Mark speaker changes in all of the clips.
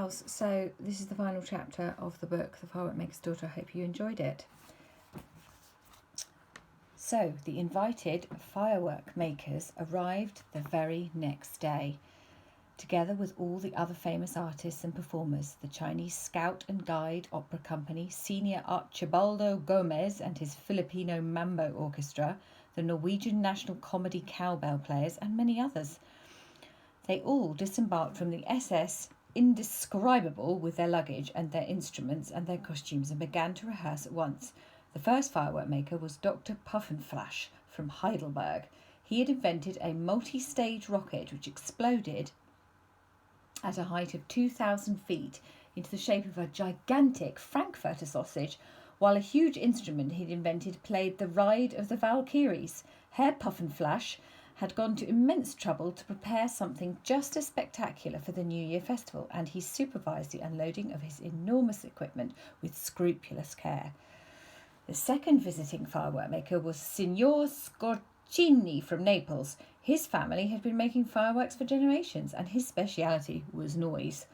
Speaker 1: pals, so this is the final chapter of the book, The Firework Maker's Daughter. I hope you enjoyed it. So, the invited firework makers arrived the very next day, together with all the other famous artists and performers, the Chinese Scout and Guide Opera Company, Senior Archibaldo Gomez and his Filipino Mambo Orchestra, the Norwegian National Comedy Cowbell Players, and many others. They all disembarked from the SS Indescribable with their luggage and their instruments and their costumes and began to rehearse at once. The first firework maker was Dr. Puffin from Heidelberg. He had invented a multi-stage rocket which exploded at a height of 2,000 feet into the shape of a gigantic Frankfurter sausage, while a huge instrument he'd invented played the Ride of the Valkyries. Herr Puffinflash had gone to immense trouble to prepare something just as spectacular for the New Year festival, and he supervised the unloading of his enormous equipment with scrupulous care. The second visiting firework maker was Signor Scorcini from Naples. His family had been making fireworks for generations, and his speciality was noise.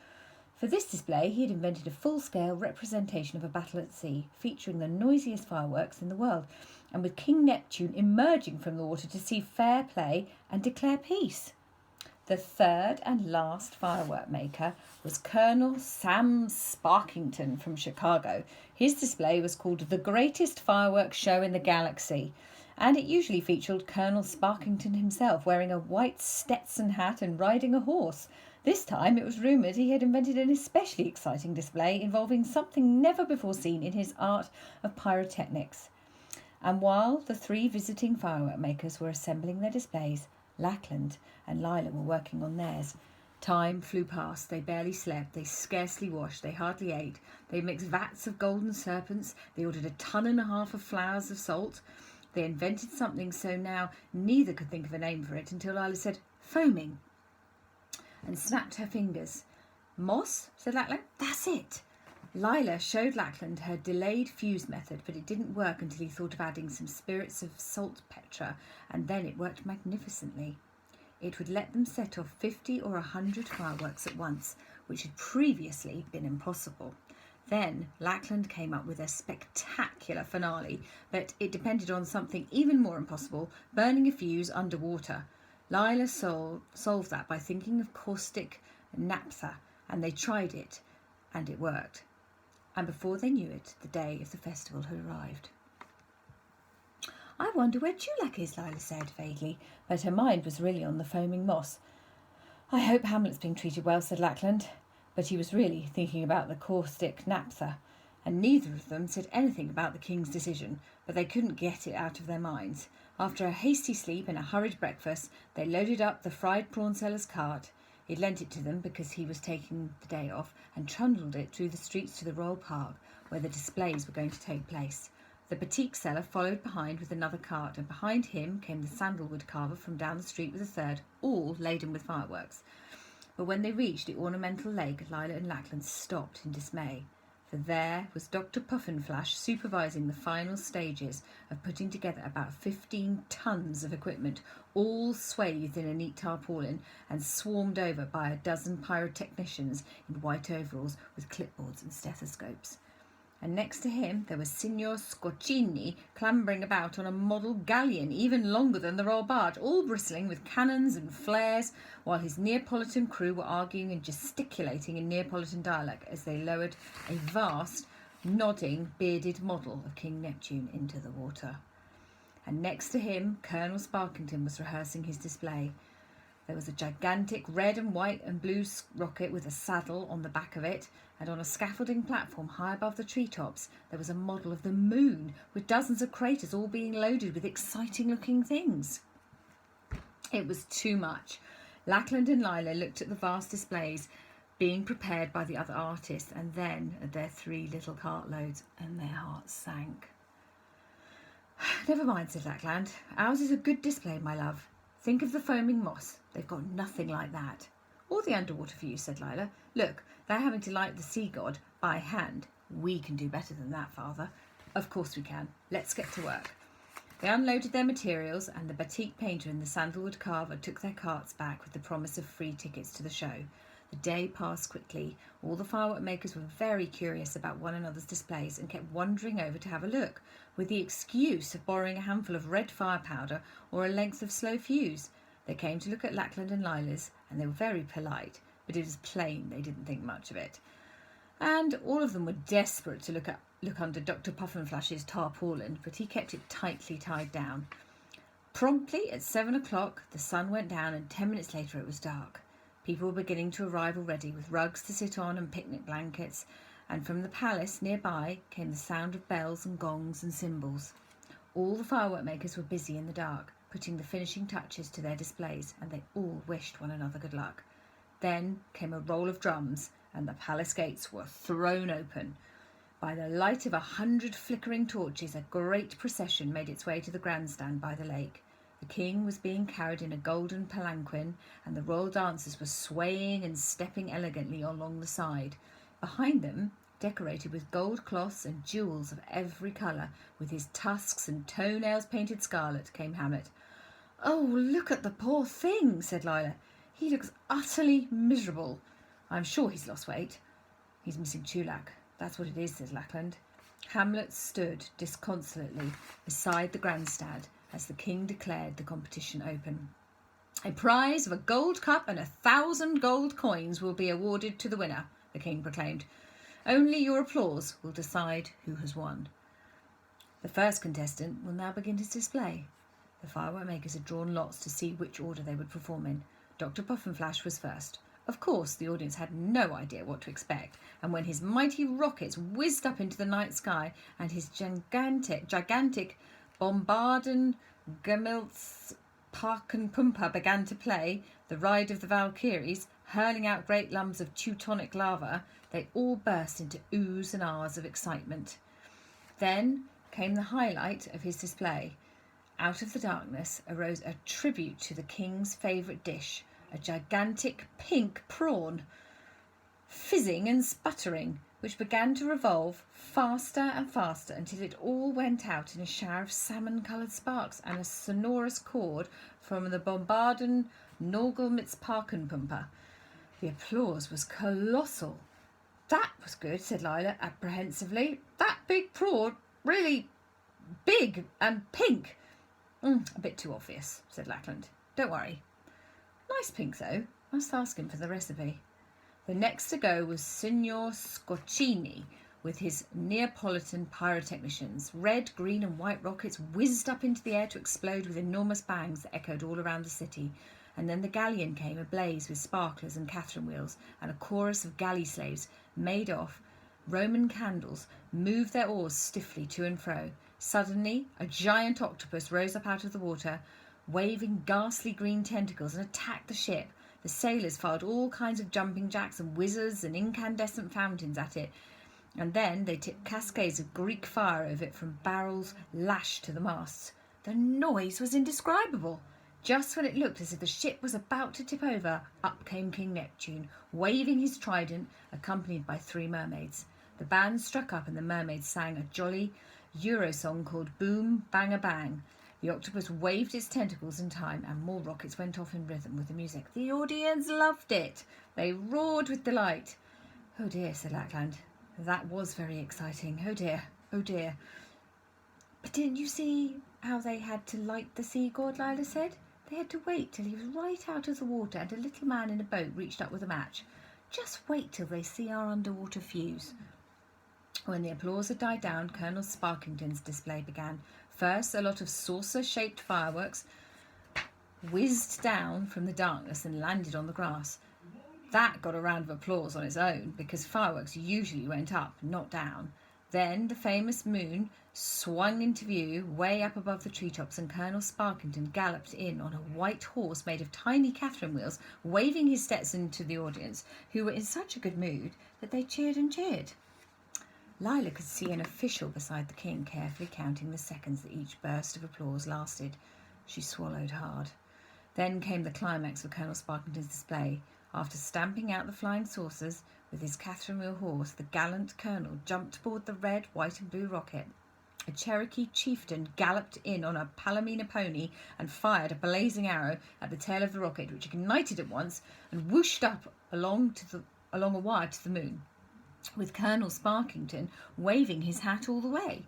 Speaker 1: For this display, he had invented a full-scale representation of a battle at sea, featuring the noisiest fireworks in the world, and with King Neptune emerging from the water to see fair play and declare peace. The third and last firework maker was Colonel Sam Sparkington from Chicago. His display was called The Greatest Fireworks Show in the Galaxy, and it usually featured Colonel Sparkington himself wearing a white Stetson hat and riding a horse. This time it was rumoured he had invented an especially exciting display involving something never before seen in his art of pyrotechnics. And while the three visiting firework makers were assembling their displays, Lackland and Lila were working on theirs. Time flew past. They barely slept. They scarcely washed. They hardly ate. They mixed vats of golden serpents. They ordered 1.5 tons of flowers of salt. They invented something so now neither could think of a name for it until Lila said, "Foaming," and snapped her fingers. "Moss?" said Lackland. "That's it." Lila showed Lackland her delayed fuse method, but it didn't work until he thought of adding some spirits of saltpetre, and then it worked magnificently. It would let them set off 50 or 100 fireworks at once, which had previously been impossible. Then Lackland came up with a spectacular finale, but it depended on something even more impossible, burning a fuse underwater. Lila solved that by thinking of caustic naphtha, and they tried it, and it worked. And before they knew it, the day of the festival had arrived. "I wonder where Chulak is," Lila said vaguely, but her mind was really on the foaming moss. "I hope Hamlet's being treated well," said Lackland, but he was really thinking about the caustic naphtha, and neither of them said anything about the king's decision, but they couldn't get it out of their minds. After a hasty sleep and a hurried breakfast, they loaded up the fried prawn seller's cart. He'd lent it to them because he was taking the day off, and trundled it through the streets to the Royal Park, where the displays were going to take place. The batik seller followed behind with another cart, and behind him came the sandalwood carver from down the street with a third, all laden with fireworks. But when they reached the ornamental lake, Lila and Lackland stopped in dismay, for there was Dr. Puffinflash supervising the final stages of putting together about 15 tons of equipment, all swathed in a neat tarpaulin and swarmed over by a dozen pyrotechnicians in white overalls with clipboards and stethoscopes. And next to him there was Signor Scorcini clambering about on a model galleon even longer than the royal barge, all bristling with cannons and flares, while his Neapolitan crew were arguing and gesticulating in Neapolitan dialect as they lowered a vast, nodding, bearded model of King Neptune into the water. And next to him, Colonel Sparkington was rehearsing his display. There was a gigantic red and white and blue rocket with a saddle on the back of it, and on a scaffolding platform high above the treetops there was a model of the moon with dozens of craters all being loaded with exciting-looking things. It was too much. Lackland and Lila looked at the vast displays being prepared by the other artists, and then at their 3 little cartloads, and their hearts sank. "Never mind," said Lackland. "Ours is a good display, my love. Think of the foaming moss. They've got nothing like that." "Or the underwater fuse," said Lila. "Look, they're having to light the sea god by hand. We can do better than that, Father." "Of course we can. Let's get to work." They unloaded their materials, and the batik painter and the sandalwood carver took their carts back with the promise of free tickets to the show. The day passed quickly. All the firework makers were very curious about one another's displays and kept wandering over to have a look, with the excuse of borrowing a handful of red fire powder or a length of slow fuse. They came to look at Lackland and Lila's, and they were very polite, but it was plain they didn't think much of it. And all of them were desperate to look under Dr. Puffinflash's tarpaulin, but he kept it tightly tied down. Promptly at 7 o'clock, the sun went down, and 10 minutes later it was dark. People were beginning to arrive already, with rugs to sit on and picnic blankets, and from the palace nearby came the sound of bells and gongs and cymbals. All the firework makers were busy in the dark, putting the finishing touches to their displays, and they all wished one another good luck. Then came a roll of drums, and the palace gates were thrown open. By the light of 100 flickering torches, a great procession made its way to the grandstand by the lake. The king was being carried in a golden palanquin, and the royal dancers were swaying and stepping elegantly along the side. Behind them, decorated with gold cloths and jewels of every colour, with his tusks and toenails painted scarlet, came Hammett. "Oh, look at the poor thing," said Lila. "He looks utterly miserable. I'm sure he's lost weight." "He's missing Chulak. That's what it is," said Lackland. Hamlet stood disconsolately beside the grandstand as the king declared the competition open. "A prize of a gold cup and 1,000 gold coins will be awarded to the winner," the king proclaimed. "Only your applause will decide who has won." The first contestant will now begin his display. The firework makers had drawn lots to see which order they would perform in. Dr. Puffinflash was first. Of course, the audience had no idea what to expect, and when his mighty rockets whizzed up into the night sky and his gigantic Bombarden Gemilz Parkenpumper began to play the Ride of the Valkyries, hurling out great lumps of Teutonic lava, they all burst into oohs and ahs of excitement. Then came the highlight of his display. Out of the darkness arose a tribute to the king's favourite dish, a gigantic pink prawn, fizzing and sputtering, which began to revolve faster and faster until it all went out in a shower of salmon-coloured sparks and a sonorous chord from the Bombarden Norgelmitz Parkenpumper. The applause was colossal. "That was good," said Lila apprehensively. "That big prawn, really big and pink." A bit too obvious," said Lackland. "Don't worry." "Nice pink, though. Must ask him for the recipe." The next to go was Signor Scoccini with his Neapolitan pyrotechnicians. Red, green and white rockets whizzed up into the air to explode with enormous bangs that echoed all around the city. And then the galleon came ablaze with sparklers and Catherine wheels, and a chorus of galley slaves made off Roman candles moved their oars stiffly to and fro. Suddenly, a giant octopus rose up out of the water, waving ghastly green tentacles, and attacked the ship. The sailors fired all kinds of jumping jacks and whizzers and incandescent fountains at it, and then they tipped cascades of Greek fire over it from barrels lashed to the masts. The noise was indescribable. Just when it looked as if the ship was about to tip over, up came King Neptune, waving his trident, accompanied by 3 mermaids. The band struck up and the mermaids sang a jolly Euro song called Boom Bang a Bang. The octopus waved its tentacles in time and more rockets went off in rhythm with the music. The audience loved it. They roared with delight. "Oh dear," said Lackland. "That was very exciting. Oh dear, oh dear." "But didn't you see how they had to light the sea god?" Lila said. "They had to wait till he was right out of the water and a little man in a boat reached up with a match. Just wait till they see our underwater fuse." When the applause had died down, Colonel Sparkington's display began. First, a lot of saucer-shaped fireworks whizzed down from the darkness and landed on the grass. That got a round of applause on its own, because fireworks usually went up, not down. Then the famous moon swung into view way up above the treetops, and Colonel Sparkington galloped in on a white horse made of tiny Catherine wheels, waving his Stetson to the audience, who were in such a good mood that they cheered and cheered. Lila could see an official beside the king carefully counting the seconds that each burst of applause lasted. She swallowed hard. Then came the climax of Colonel Sparkington's display. After stamping out the flying saucers with his Catherine wheel horse, the gallant colonel jumped aboard the red, white and blue rocket. A Cherokee chieftain galloped in on a Palomino pony and fired a blazing arrow at the tail of the rocket, which ignited at once and whooshed up along a wire to the moon, with Colonel Sparkington waving his hat all the way.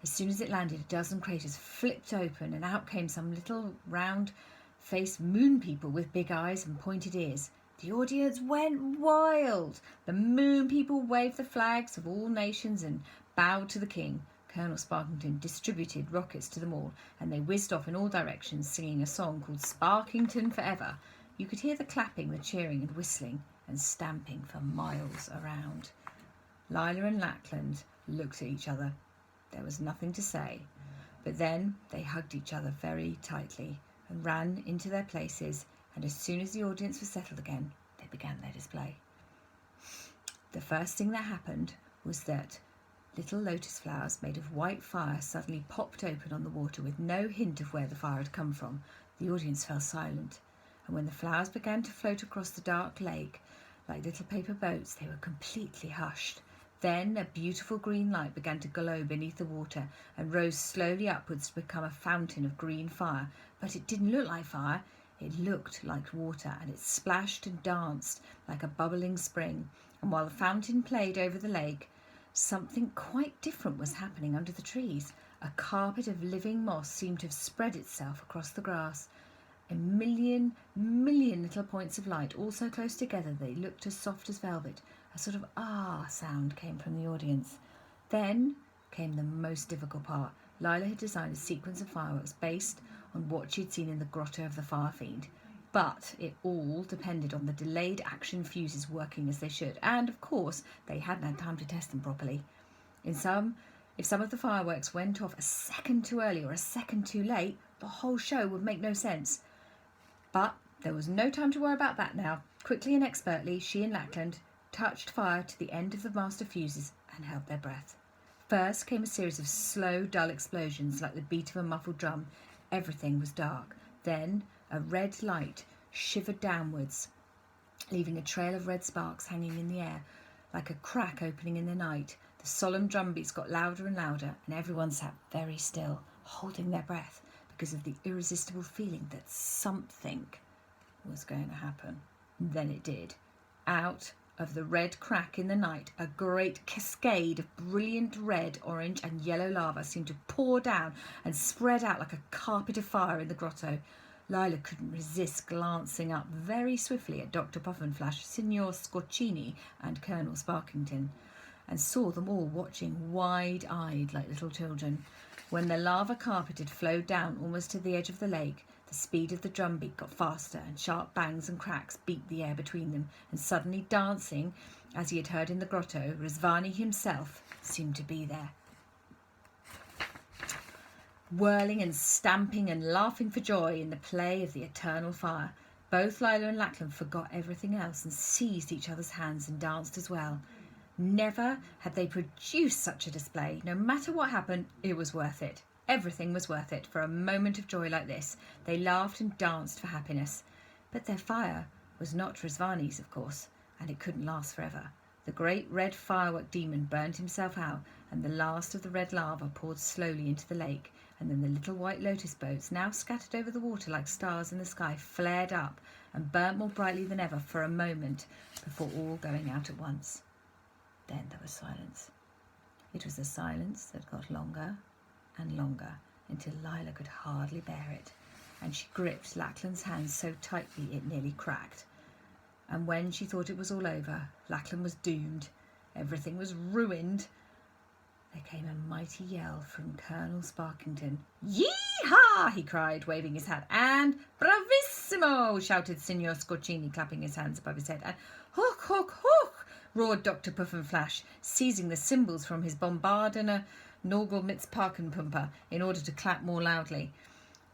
Speaker 1: As soon as it landed, a dozen craters flipped open, and out came some little round-faced moon people with big eyes and pointed ears. The audience went wild. The moon people waved the flags of all nations and bowed to the king. Colonel Sparkington distributed rockets to them all, and they whizzed off in all directions, singing a song called Sparkington Forever. You could hear the clapping, the cheering and whistling and stamping for miles around. Lila and Lackland looked at each other. There was nothing to say, but then they hugged each other very tightly and ran into their places, and as soon as the audience was settled again, they began their display. The first thing that happened was that little lotus flowers made of white fire suddenly popped open on the water with no hint of where the fire had come from. The audience fell silent, and when the flowers began to float across the dark lake like little paper boats, they were completely hushed. Then a beautiful green light began to glow beneath the water and rose slowly upwards to become a fountain of green fire. But it didn't look like fire, it looked like water, and it splashed and danced like a bubbling spring. And while the fountain played over the lake, something quite different was happening under the trees. A carpet of living moss seemed to have spread itself across the grass. A million little points of light, all so close together they looked as soft as velvet. A sort of ah sound came from the audience. Then came the most difficult part. Lila had designed a sequence of fireworks based on what she'd seen in the grotto of the Fire Fiend. But it all depended on the delayed action fuses working as they should. And, of course, they hadn't had time to test them properly. If some of the fireworks went off a second too early or a second too late, the whole show would make no sense. But there was no time to worry about that now. Quickly and expertly, she and Lackland touched fire to the end of the master fuses and held their breath. First came a series of slow, dull explosions like the beat of a muffled drum. Everything was dark. Then a red light shivered downwards, leaving a trail of red sparks hanging in the air like a crack opening in the night. The solemn drum beats got louder and louder, and everyone sat very still, holding their breath because of the irresistible feeling that something was going to happen. Then it did. Out of the red crack in the night, a great cascade of brilliant red, orange and yellow lava seemed to pour down and spread out like a carpet of fire in the grotto. Lila couldn't resist glancing up very swiftly at Dr. Puffin, Signor Scorcini and Colonel Sparkington, and saw them all watching wide-eyed like little children. When the lava carpet had flowed down almost to the edge of the lake, the speed of the drumbeat got faster, and sharp bangs and cracks beat the air between them, and suddenly dancing, as he had heard in the grotto, Rizvani himself seemed to be there. Whirling and stamping and laughing for joy in the play of the eternal fire. Both Lila and Lackland forgot everything else and seized each other's hands and danced as well. Never had they produced such a display. No matter what happened, it was worth it. Everything was worth it for a moment of joy like this. They laughed and danced for happiness. But their fire was not Rizvani's, of course, and it couldn't last forever. The great red firework demon burned himself out, and the last of the red lava poured slowly into the lake, and then the little white lotus boats, now scattered over the water like stars in the sky, flared up and burnt more brightly than ever for a moment before all going out at once. Then there was silence. It was a silence that got longer and longer until Lila could hardly bear it, and she gripped Lackland's hand so tightly it nearly cracked. And when she thought it was all over, Lackland was doomed. Everything was ruined. There came a mighty yell from Colonel Sparkington. "Yee-haw!" he cried, waving his hat. "And bravissimo!" shouted Signor Scorcini, clapping his hands above his head. And "hook, hook, hook!" roared Dr. Puffin, seizing the cymbals from his bombardiner Norgal Mitzparkenpumper in order to clap more loudly.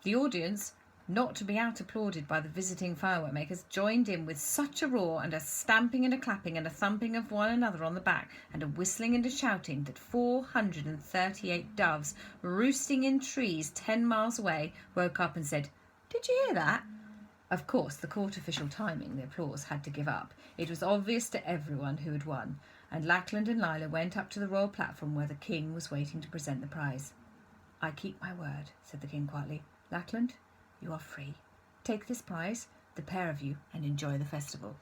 Speaker 1: The audience, not to be out-applauded by the visiting firework makers, joined in with such a roar and a stamping and a clapping and a thumping of one another on the back and a whistling and a shouting that 438 doves roosting in trees 10 miles away woke up and said, "Did you hear that?" Of course, the court official timing the applause had to give up. It was obvious to everyone who had won, and Lackland and Lila went up to the royal platform where the king was waiting to present the prize. "I keep my word," said the king quietly. "Lackland, you are free. Take this prize, the pair of you, and enjoy the festival."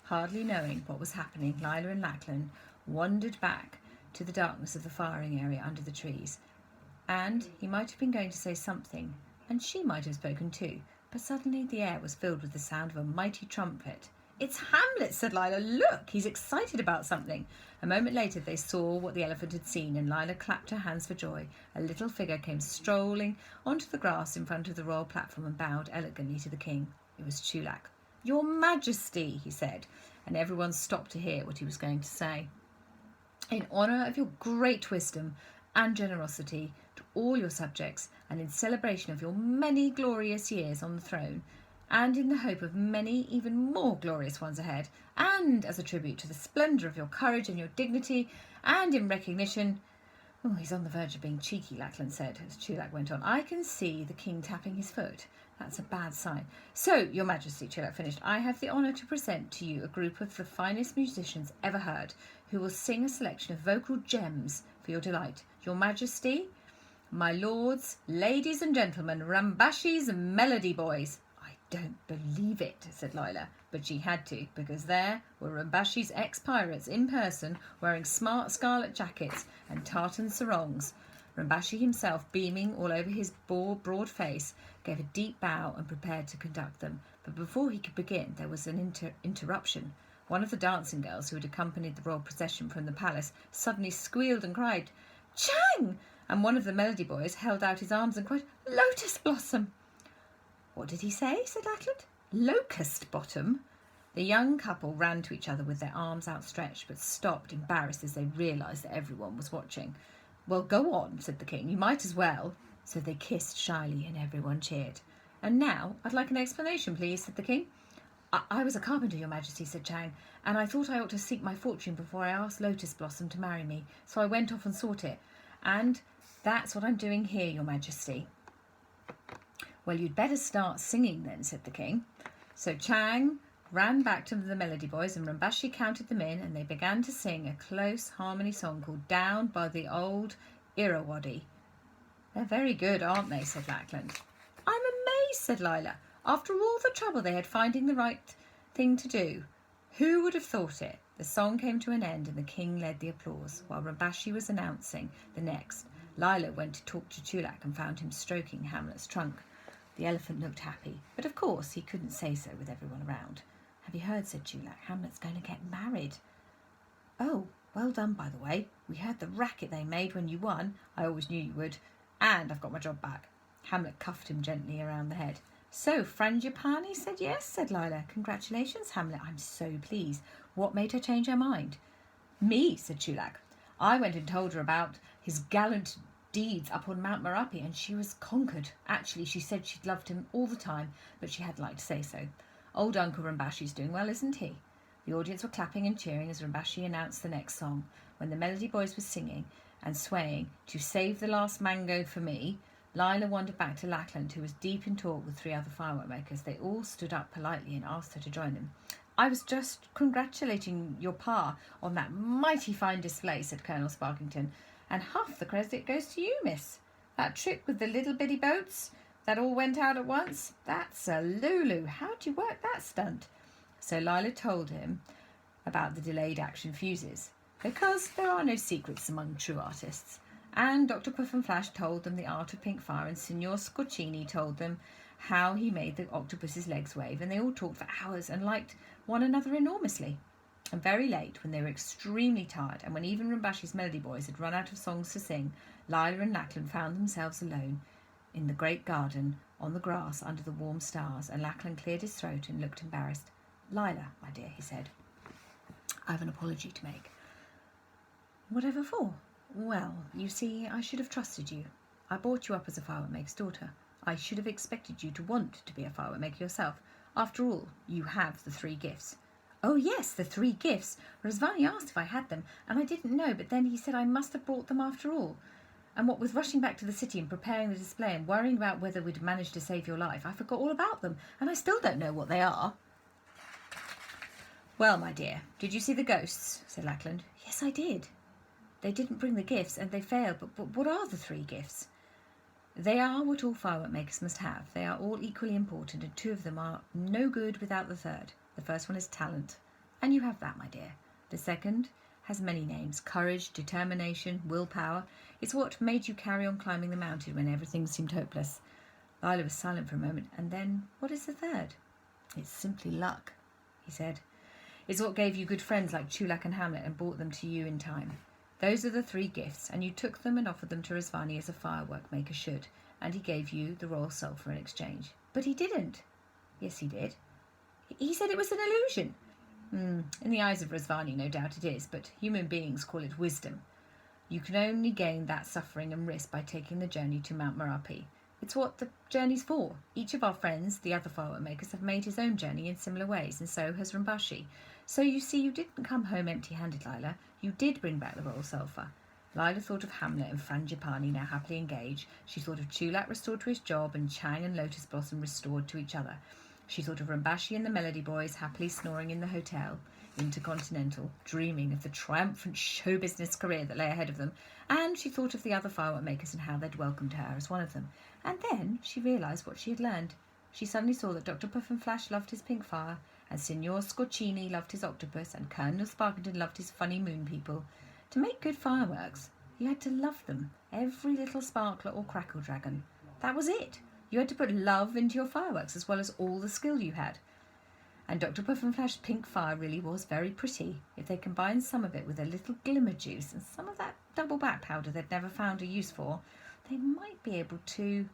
Speaker 1: Hardly knowing what was happening, Lila and Lackland wandered back to the darkness of the firing area under the trees. And he might have been going to say something, and she might have spoken too, but suddenly the air was filled with the sound of a mighty trumpet. "It's Hamlet," said Lila. "Look, he's excited about something." A moment later they saw what the elephant had seen, and Lila clapped her hands for joy. A little figure came strolling onto the grass in front of the royal platform and bowed elegantly to the king. It was Chulak. "Your Majesty," he said, and everyone stopped to hear what he was going to say. "In honour of your great wisdom and generosity to all your subjects, and in celebration of your many glorious years on the throne, and in the hope of many even more glorious ones ahead, and as a tribute to the splendour of your courage and your dignity, and in recognition—" "Oh, he's on the verge of being cheeky," Lackland said, as Chulak went on. "I can see the king tapping his foot. That's a bad sign. So, Your Majesty," Chulak finished, "I have the honour to present to you a group of the finest musicians ever heard, who will sing a selection of vocal gems for your delight. Your Majesty, my lords, ladies and gentlemen, Rambashi's Melody Boys." "I don't believe it," said Lila, but she had to, because there were Rambashi's ex-pirates in person, wearing smart scarlet jackets and tartan sarongs. Rambashi himself, beaming all over his broad face, gave a deep bow and prepared to conduct them. But before he could begin, there was an interruption. One of the dancing girls who had accompanied the royal procession from the palace suddenly squealed and cried, "Chang!" And one of the Melody Boys held out his arms and cried, "Lotus Blossom!" "What did he say?" said Lackland. "Locust Bottom?" The young couple ran to each other with their arms outstretched, but stopped embarrassed as they realised that everyone was watching. "Well, go on," said the king. "You might as well." So they kissed shyly and everyone cheered. "And now I'd like an explanation, please," said the king. I was a carpenter, Your Majesty," said Chang, "and I thought I ought to seek my fortune before I asked Lotus Blossom to marry me, so I went off and sought it. And that's what I'm doing here, Your Majesty." "Well, you'd better start singing then," said the king. So Chang ran back to the Melody Boys, and Rambashi counted them in, and they began to sing a close harmony song called "Down by the Old Irrawaddy." "They're very good, aren't they?" said Lackland. "I'm amazed," said Lila. "After all the trouble they had finding the right thing to do. Who would have thought it?" The song came to an end, and the king led the applause, while Rambashi was announcing the next. Lila went to talk to Chulak and found him stroking Hamlet's trunk. The elephant looked happy, but of course he couldn't say so with everyone around. "Have you heard?" said Chulak. "Hamlet's going to get married." "Oh, well done, by the way. We heard the racket they made when you won. I always knew you would. And I've got my job back." Hamlet cuffed him gently around the head. "So, Frangipani said yes," said Lila. "Congratulations, Hamlet. I'm so pleased. What made her change her mind?" "Me," said Chulak. "I went and told her about his gallant deeds up on Mount Merapi, and she was conquered. Actually, she said she'd loved him all the time, but she hadn't liked to say so. Old Uncle Rambashi's doing well, isn't he?" The audience were clapping and cheering as Rambashi announced the next song. When the Melody Boys were singing and swaying to "Save the Last Mango for Me," Lila wandered back to Lackland, who was deep in talk with 3 other firework makers. They all stood up politely and asked her to join them. "I was just congratulating your pa on that mighty fine display," said Colonel Sparkington, "and half the credit goes to you, miss. That trick with the little bitty boats that all went out at once, that's a Lulu. How'd you work that stunt?" So Lila told him about the delayed action fuses, because there are no secrets among true artists. And Dr. Puffin Flash told them the art of pink fire, and Signor Scoccini told them how he made the octopus's legs wave, and they all talked for hours and liked one another enormously. And very late, when they were extremely tired, and when even Rambashi's Melody Boys had run out of songs to sing, Lila and Lackland found themselves alone in the great garden, on the grass under the warm stars, and Lackland cleared his throat and looked embarrassed. "Lila, my dear," he said, "I have an apology to make." "Whatever for?" "Well, you see, I should have trusted you. I brought you up as a firework maker's daughter. I should have expected you to want to be a firework maker yourself. After all, you have the 3 gifts." "Oh yes, the 3 gifts. Razvani asked if I had them, and I didn't know, but then he said I must have brought them after all." And what with rushing back to the city and preparing the display and worrying about whether we'd managed to save your life, I forgot all about them, and I still don't know what they are. Well, my dear, did you see the ghosts? Said Lackland. Yes, I did. They didn't bring the gifts, and they failed, but what are the 3 gifts? They are what all firework makers must have. They are all equally important, and 2 of them are no good without the 3rd. The first one is talent, and you have that, my dear. The second has many names: courage, determination, willpower. It's what made you carry on climbing the mountain when everything seemed hopeless. Lila was silent for a moment, and then, what is the 3rd? It's simply luck, he said. It's what gave you good friends like Chulak and Hamlet and brought them to you in time. Those are the 3 gifts, and you took them and offered them to Rasvani as a firework maker should, and he gave you the royal sulphur in exchange. But he didn't. Yes, he did. He said it was an illusion. In the eyes of Rasvani, no doubt it is, but human beings call it wisdom. You can only gain that suffering and risk by taking the journey to Mount Merapi. It's what the journey's for. Each of our friends, the other firework makers, have made his own journey in similar ways, and so has Rimbashi. So you see, you didn't come home empty-handed, Lila. You did bring back the royal sulphur. Lila thought of Hamlet and Frangipani now happily engaged. She thought of Chulak restored to his job and Chang and Lotus Blossom restored to each other. She thought of Rimbashi and the Melody Boys happily snoring in the hotel, Intercontinental, dreaming of the triumphant show business career that lay ahead of them. And she thought of the other firework makers and how they'd welcomed her as one of them. And then she realised what she had learned. She suddenly saw that Dr. Puffin Flash loved his pink fire, and Signor Scorchini loved his octopus, and Colonel Sparkington loved his funny moon people. To make good fireworks, you had to love them, every little sparkler or crackle dragon. That was it. You had to put love into your fireworks as well as all the skill you had. And Dr. Puffin Flash's pink fire really was very pretty. If they combined some of it with a little glimmer juice and some of that double back powder they'd never found a use for, they might be able to...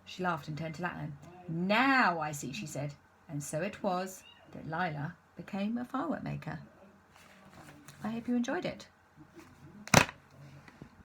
Speaker 1: She laughed and turned to Lackland. Now I see, she said. And so it was that Lila became a firework maker. I hope you enjoyed it.